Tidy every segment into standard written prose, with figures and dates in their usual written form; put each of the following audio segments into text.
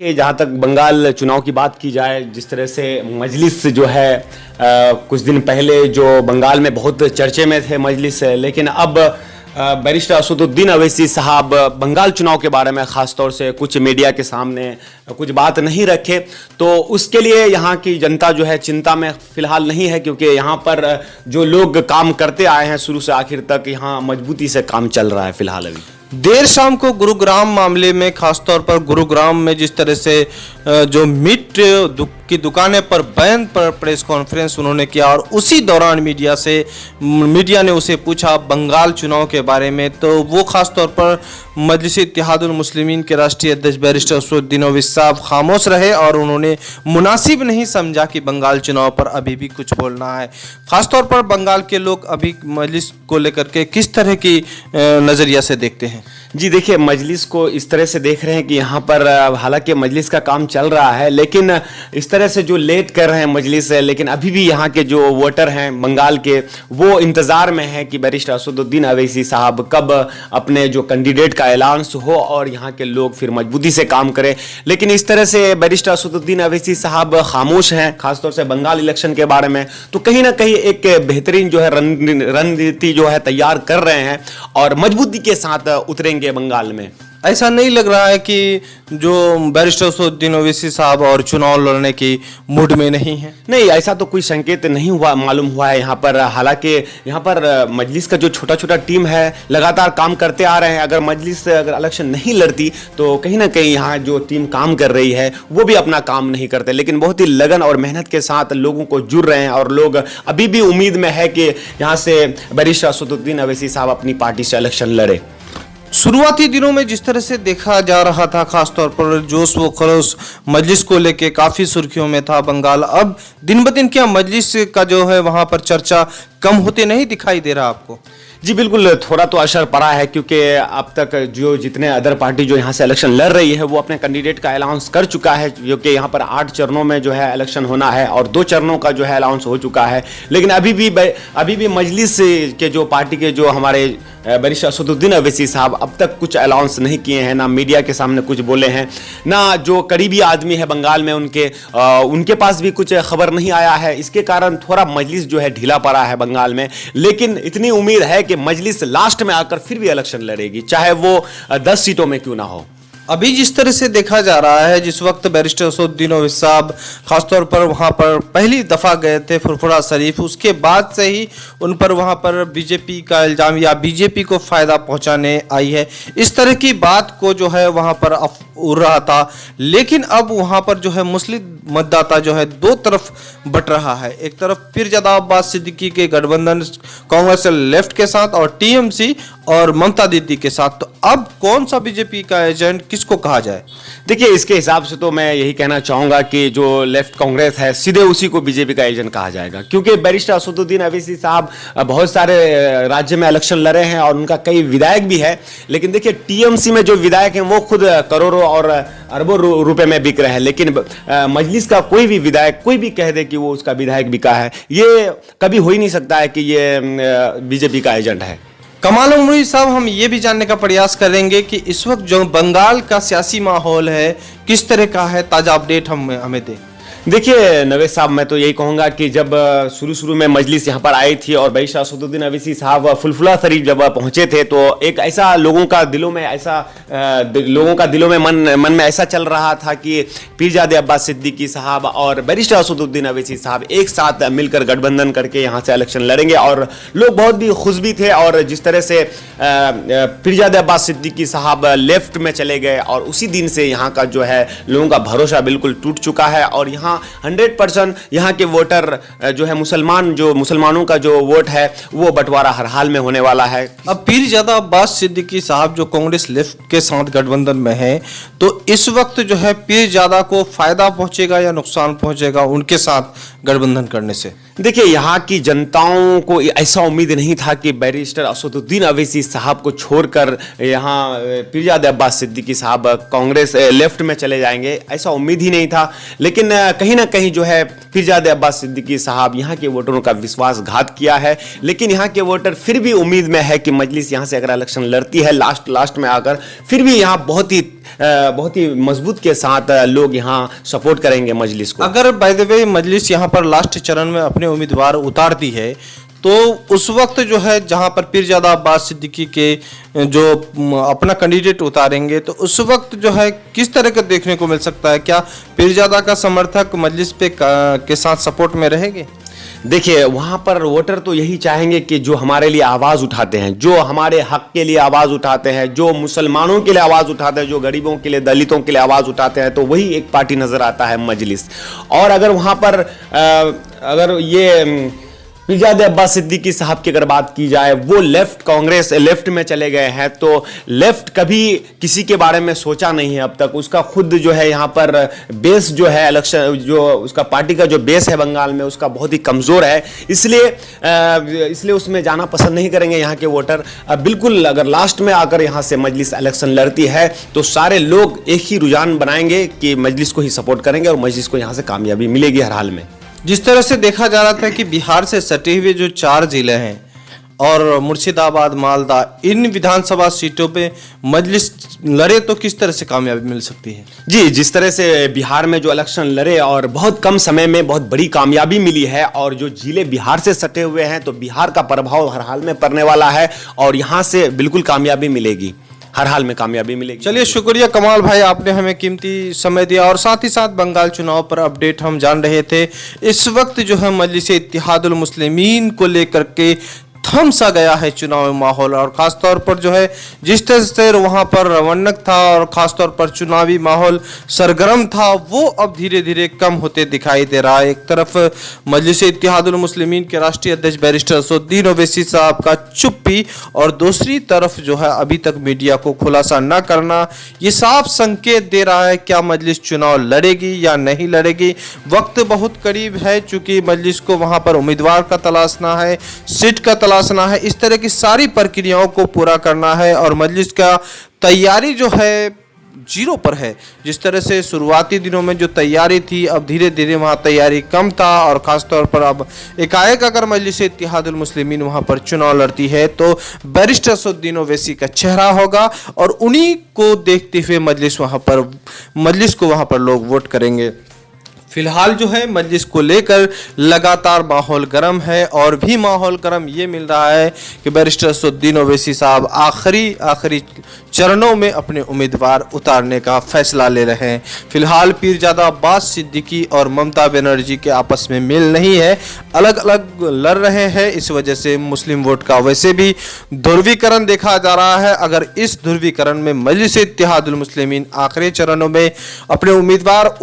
जहाँ तक बंगाल चुनाव की बात की जाए, जिस तरह से मजलिस जो है कुछ दिन पहले जो बंगाल में बहुत चर्चे में थे मजलिस, लेकिन अब बैरिस्टर असदुद्दीन अवैसी साहब बंगाल चुनाव के बारे में ख़ास तौर से कुछ मीडिया के सामने कुछ बात नहीं रखे, तो उसके लिए यहाँ की जनता जो है चिंता में फ़िलहाल नहीं है, क्योंकि यहाँ पर जो लोग काम करते आए हैं शुरू से आखिर तक, यहाँ मजबूती से काम चल रहा है फ़िलहाल। अभी देर शाम को गुरुग्राम मामले में, खासतौर पर गुरुग्राम में जिस तरह से जो मीट की दुकानें पर बैन पर प्रेस कॉन्फ्रेंस उन्होंने किया और उसी दौरान मीडिया ने उसे पूछा बंगाल चुनाव के बारे में, तो वो खासतौर पर मजलिस इत्तेहादुल मुस्लिमीन के राष्ट्रीय अध्यक्ष बैरिस्टर असदुद्दीन अवैसी साहब खामोश रहे और उन्होंने मुनासिब नहीं समझा कि बंगाल चुनाव पर अभी भी कुछ बोलना है। खासतौर पर बंगाल के लोग अभी मजलिस को लेकर के किस तरह की नज़रिया से देखते हैं? जी देखिए, मजलिस को इस तरह से देख रहे हैं कि यहाँ पर हालांकि मजलिस का काम चल रहा है, लेकिन इस तरह से जो लेट कर रहे हैं मजलिस है, लेकिन अभी भी यहाँ के जो वोटर हैं बंगाल के, वो इंतज़ार में हैं कि बैरिस्टर असदुद्दीन अवैसी साहब कब अपने जो कैंडिडेट का ऐलान हो और यहाँ के लोग फिर मजबूती से काम करें। लेकिन इस तरह से बैरिस्टर असदुद्दीन अवैसी साहब खामोश हैं, खासतौर से बंगाल इलेक्शन के बारे में, तो कहीं ना कहीं एक बेहतरीन जो है रणनीति जो है तैयार कर रहे हैं और मजबूती के साथ उतरेंगे बंगाल में। ऐसा नहीं लग रहा है कि जो बैरिस्टर असदुद्दीन अवैसी साहब और चुनाव लड़ने की मूड में नहीं है? नहीं, ऐसा तो कोई संकेत नहीं हुआ, मालूम हुआ है यहाँ पर। हालांकि यहाँ पर मजलिस का जो छोटा छोटा टीम है लगातार काम करते आ रहे हैं। अगर मजलिस अगर इलेक्शन नहीं लड़ती तो कहीं ना कहीं यहाँ जो टीम काम कर रही है वो भी अपना काम नहीं करते, लेकिन बहुत ही लगन और मेहनत के साथ लोगों को जुड़ रहे हैं और लोग अभी भी उम्मीद में है कि यहाँ से बैरिस्टर असदुद्दीन अवैसी साहब अपनी पार्टी से इलेक्शन लड़े। शुरुआती दिनों में जिस तरह से देखा जा रहा था, खासतौर पर जोश व खरोश मजलिस को लेके काफ़ी सुर्खियों में था बंगाल, अब दिन ब दिन क्या मजलिस का जो है वहाँ पर चर्चा कम होते नहीं दिखाई दे रहा आपको? जी बिल्कुल, थोड़ा तो असर पड़ा है, क्योंकि अब तक जो जितने अदर पार्टी जो यहाँ से इलेक्शन लड़ रही है वो अपने कैंडिडेट का अनाउंस कर चुका है, क्योंकि यहाँ पर 8 चरणों में जो है इलेक्शन होना है और 2 चरणों का जो है अनाउंस हो चुका है। लेकिन अभी भी मजलिस के जो पार्टी के जो हमारे बैरिस्टर असदुद्दीन अवैसी साहब अब तक कुछ अनाउंस नहीं किए हैं, ना मीडिया के सामने कुछ बोले हैं, ना जो करीबी आदमी है बंगाल में उनके पास भी कुछ खबर नहीं आया है। इसके कारण थोड़ा मजलिस जो है ढीला पड़ा है बंगाल में। लेकिन इतनी उम्मीद है कि मजलिस लास्ट में आकर फिर भी इलेक्शन लड़ेगी, चाहे वो 10 सीटों में क्यों ना हो। अभी जिस तरह से देखा जा रहा है, जिस वक्त बैरिस्टर असदुद्दीन अवैसी साहब खासतौर पर वहां पर पहली दफ़ा गए थे फुरफुरा शरीफ, उसके बाद से ही उन पर वहां पर बीजेपी का इल्ज़ाम या बीजेपी को फ़ायदा पहुंचाने आई है, इस तरह की बात को जो है वहां पर उड़ रहा था। लेकिन अब वहां पर जो है मुस्लिम मतदाता जो है 2 तरफ बट रहा है। एक तरफ पीरजादा अब्बास सिद्दीकी के गठबंधन कांग्रेस लेफ्ट के साथ और टीएमसी और ममता दीदी के साथ, तो अब कौन सा बीजेपी का एजेंट किसको कहा जाए? देखिए, इसके हिसाब से तो मैं यही कहना चाहूँगा कि जो लेफ्ट कांग्रेस है सीधे उसी को बीजेपी का एजेंट कहा जाएगा, क्योंकि बैरिस्टर असदुद्दीन अवैसी साहब बहुत सारे राज्य में इलेक्शन लड़े हैं और उनका कई विधायक भी है। लेकिन देखिए, टीएमसी में जो विधायक हैं वो खुद करोड़ों और अरबों रुपए में बिक रहे हैं, लेकिन मजलिस का कोई भी विधायक कोई भी कह दे कि वो उसका विधायक बिका है, ये कभी हो ही नहीं सकता है कि ये बीजेपी का एजेंट है। कमाल उमरी साहब, हम ये भी जानने का प्रयास करेंगे कि इस वक्त जो बंगाल का सियासी माहौल है किस तरह का है, ताज़ा अपडेट हमें दें। देखिए नवेद साहब, मैं तो यही कहूँगा कि जब शुरू में मजलिस यहाँ पर आई थी और बैरिस्टर असदुद्दीन अवैसी साहब फुलफुला शरीफ जब पहुँचे थे, तो एक ऐसा लोगों का दिलों में मन में ऐसा चल रहा था कि पीरजादा अब्बास सिद्दीकी साहब और बैरिस्टर असदुद्दीन अवैसी साहब एक साथ मिलकर गठबंधन करके यहाँ से इलेक्शन लड़ेंगे, और लोग बहुत भी खुश भी थे। और जिस तरह से पीरजादा अब्बास सिद्दीकी साहब लेफ्ट में चले गए और उसी दिन से यहाँ का जो है लोगों का भरोसा बिल्कुल टूट चुका है और यहाँ 100% यहाँ के वोटर जो है मुसलमानों का जो वोट है वो बंटवारा हर हाल में होने वाला है। अब पीरजादा अब्बास सिद्दीकी साहब जो कांग्रेस लेफ्ट के साथ गठबंधन में है, तो इस वक्त जो है पीरजादा को फायदा पहुंचेगा या नुकसान पहुंचेगा उनके साथ गठबंधन करने से? देखिए, यहाँ की जनताओं को ऐसा उम्मीद नहीं था कि बैरिस्टर असदुद्दीन अवैसी साहब को छोड़कर यहाँ पीरजादा अब्बास सिद्दीकी साहब कांग्रेस लेफ्ट में चले जाएंगे, ऐसा उम्मीद ही नहीं था। लेकिन कहीं ना कहीं जो है पीरजादा अब्बास सिद्दीकी साहब यहाँ के वोटरों का विश्वासघात किया है। लेकिन यहाँ के वोटर फिर भी उम्मीद में है कि मजलिस यहाँ से अगर इलेक्शन लड़ती है लास्ट में आकर, फिर भी यहाँ बहुत ही बहुत ही मजबूत के साथ लोग यहाँ सपोर्ट करेंगे मजलिस को। अगर बाय द वे मजलिस यहाँ पर लास्ट चरण में अपने उम्मीदवार उतारती है तो उस वक्त जो है जहां पर पीरजादा अब्बास सिद्दीकी के जो अपना कैंडिडेट उतारेंगे तो उस वक्त जो है किस तरह का देखने को मिल सकता है? क्या पीरजादा का समर्थक मजलिस पे के साथ सपोर्ट में रहेंगे? देखिए, वहाँ पर वोटर तो यही चाहेंगे कि जो हमारे लिए आवाज़ उठाते हैं, जो हमारे हक के लिए आवाज़ उठाते हैं, जो मुसलमानों के लिए आवाज़ उठाते हैं, जो गरीबों के लिए, दलितों के लिए आवाज़ उठाते हैं, तो वही एक पार्टी नज़र आता है मजलिस। और अगर वहाँ पर अगर ये पीरजादा अब्बास सिद्दीकी साहब की अगर बात की जाए, वो लेफ्ट में चले गए हैं, तो लेफ्ट कभी किसी के बारे में सोचा नहीं है अब तक। उसका खुद जो है यहाँ पर बेस जो है इलेक्शन, जो उसका पार्टी का जो बेस है बंगाल में, उसका बहुत ही कमज़ोर है। इसलिए उसमें जाना पसंद नहीं करेंगे यहाँ के वोटर। बिल्कुल अगर लास्ट में आकर यहाँ से मजलिस इलेक्शन लड़ती है तो सारे लोग एक ही रुझान बनाएंगे कि मजलिस को ही सपोर्ट करेंगे और मजलिस को यहाँ से कामयाबी मिलेगी हर हाल में। जिस तरह से देखा जा रहा था कि बिहार से सटे हुए जो 4 जिले हैं और मुर्शिदाबाद, मालदा, इन विधानसभा सीटों पे मजलिस लड़े तो किस तरह से कामयाबी मिल सकती है? जी, जिस तरह से बिहार में जो इलेक्शन लड़े और बहुत कम समय में बहुत बड़ी कामयाबी मिली है, और जो जिले बिहार से सटे हुए हैं तो बिहार का प्रभाव हर हाल में पड़ने वाला है और यहाँ से बिल्कुल कामयाबी मिलेगी, हर हाल में कामयाबी मिलेगी। चलिए, शुक्रिया कमाल भाई, आपने हमें कीमती समय दिया और साथ ही साथ बंगाल चुनाव पर अपडेट हम जान रहे थे। इस वक्त जो है मजलिस इत्तेहादुल मुस्लिमीन को लेकर के थम सा गया है चुनावी माहौल, और खासतौर पर जो है जिस तरह से वहाँ पर रवन्नक था और खासतौर पर चुनावी माहौल सरगर्म था, वो अब धीरे धीरे कम होते दिखाई दे रहा है। एक तरफ मजलिस इत्तेहादुल मुस्लिमीन के राष्ट्रीय अध्यक्ष बैरिस्टर असदुद्दीन ओवैसी साहब का चुप्पी, और दूसरी तरफ जो है अभी तक मीडिया को खुलासा न करना, ये साफ संकेत दे रहा है क्या मजलिस चुनाव लड़ेगी या नहीं लड़ेगी। वक्त बहुत करीब है, चूंकि मजलिस को वहाँ पर उम्मीदवार का तलाशना है, सीट का तलाशना है, इस तरह की सारी प्रक्रियाओं को पूरा करना है और मजलिस का तैयारी जो है जीरो पर है। जिस तरह से शुरुआती दिनों में जो तैयारी थी, अब धीरे धीरे वहाँ तैयारी कम था और खासतौर पर अब एकाएक अगर मजलिस इत्तेहादुल मुस्लिमीन वहाँ पर चुनाव लड़ती है तो बैरिस्टर असदुद्दीन ओवैसी का चेहरा होगा और उन्हीं को देखते हुए मजलिस को वहाँ पर लोग वोट करेंगे। फिलहाल जो है मजलिस को लेकर लगातार माहौल गर्म है, और भी माहौल गर्म ये मिल रहा है कि बैरिस्टर असदुद्दीन ओवैसी साहब आखिरी चरणों में अपने उम्मीदवार उतारने का फैसला ले रहे हैं। फिलहाल पीरजादा अब्बास सिद्दीकी और ममता बनर्जी के आपस में मेल नहीं है, अलग अलग लड़ रहे हैं। इस वजह से मुस्लिम वोट का वैसे भी ध्रुवीकरण देखा जा रहा है। अगर इस ध्रुवीकरण में मजलिस इत्तेहादुल मुस्लिमीन आखिरी चरणों में अपने उम्मीदवार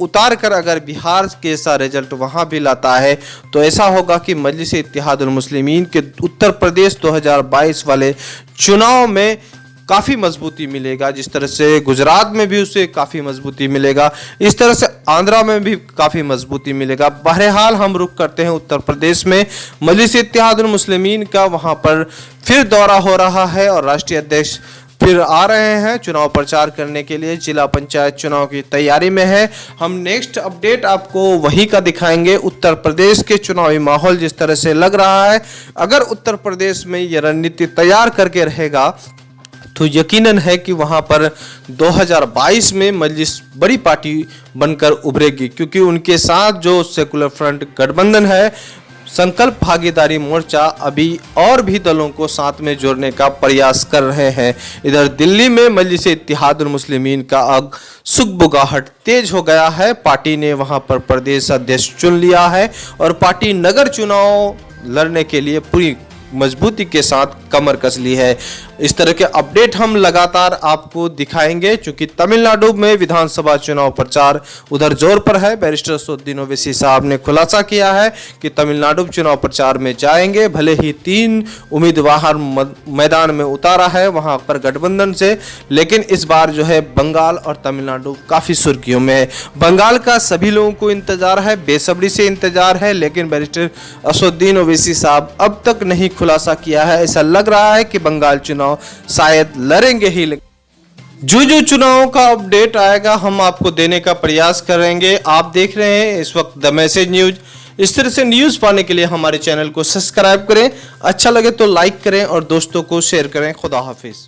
उतार कर अगर बिहार के ऐसा रिजल्ट वहां भी लाता है तो ऐसा होगा कि मजलिस इत्तेहादुल मुस्लिमीन के उत्तर प्रदेश 2022 वाले चुनाव में काफ़ी मजबूती मिलेगा। जिस तरह से गुजरात में भी उसे काफ़ी मजबूती मिलेगा, इस तरह से आंध्रा में भी काफ़ी मजबूती मिलेगा। बहरहाल हम रुख करते हैं उत्तर प्रदेश में। मजलिस इत्तेहादुल मुस्लिमीन का वहां पर फिर दौरा हो रहा है और राष्ट्रीय अध्यक्ष फिर आ रहे हैं चुनाव प्रचार करने के लिए। जिला पंचायत चुनाव की तैयारी में है। हम नेक्स्ट अपडेट आपको वही का दिखाएंगे। उत्तर प्रदेश के चुनावी माहौल जिस तरह से लग रहा है, अगर उत्तर प्रदेश में ये रणनीति तैयार करके रहेगा तो यकीनन है कि वहां पर 2022 में मजलिस बड़ी पार्टी बनकर उभरेगी, क्योंकि उनके साथ जो सेकुलर फ्रंट गठबंधन है, संकल्प भागीदारी मोर्चा अभी और भी दलों को साथ में जोड़ने का प्रयास कर रहे हैं। इधर दिल्ली में मजलिस इत्तेहादुल मुस्लिमीन का अब सुगबुगाहट तेज हो गया है। पार्टी ने वहां पर प्रदेश अध्यक्ष चुन लिया है और पार्टी नगर चुनाव लड़ने के लिए पूरी मजबूती के साथ कमर कस ली है। इस तरह के अपडेट हम लगातार आपको दिखाएंगे। चूंकि तमिलनाडु में विधानसभा चुनाव प्रचार उधर जोर पर है। बैरिस्टर असदुद्दीन ओवैसी साहब ने खुलासा किया है कि तमिलनाडु चुनाव प्रचार में जाएंगे। भले ही 3 उम्मीदवार मैदान में उतारा है वहां पर गठबंधन से, लेकिन इस बार जो है बंगाल और तमिलनाडु काफी सुर्खियों में है। बंगाल का सभी लोगों को इंतजार है, बेसब्री से इंतजार है, लेकिन बैरिस्टर असदुद्दीन ओवैसी साहब अब तक नहीं खुलासा किया है। ऐसा लग रहा है कि बंगाल चुनाव शायद लड़ेंगे ही। जो चुनाव का अपडेट आएगा हम आपको देने का प्रयास करेंगे। आप देख रहे हैं इस वक्त द मैसेज न्यूज। इस तरह से न्यूज पाने के लिए हमारे चैनल को सब्सक्राइब करें, अच्छा लगे तो लाइक करें और दोस्तों को शेयर करें। खुदा हाफिज।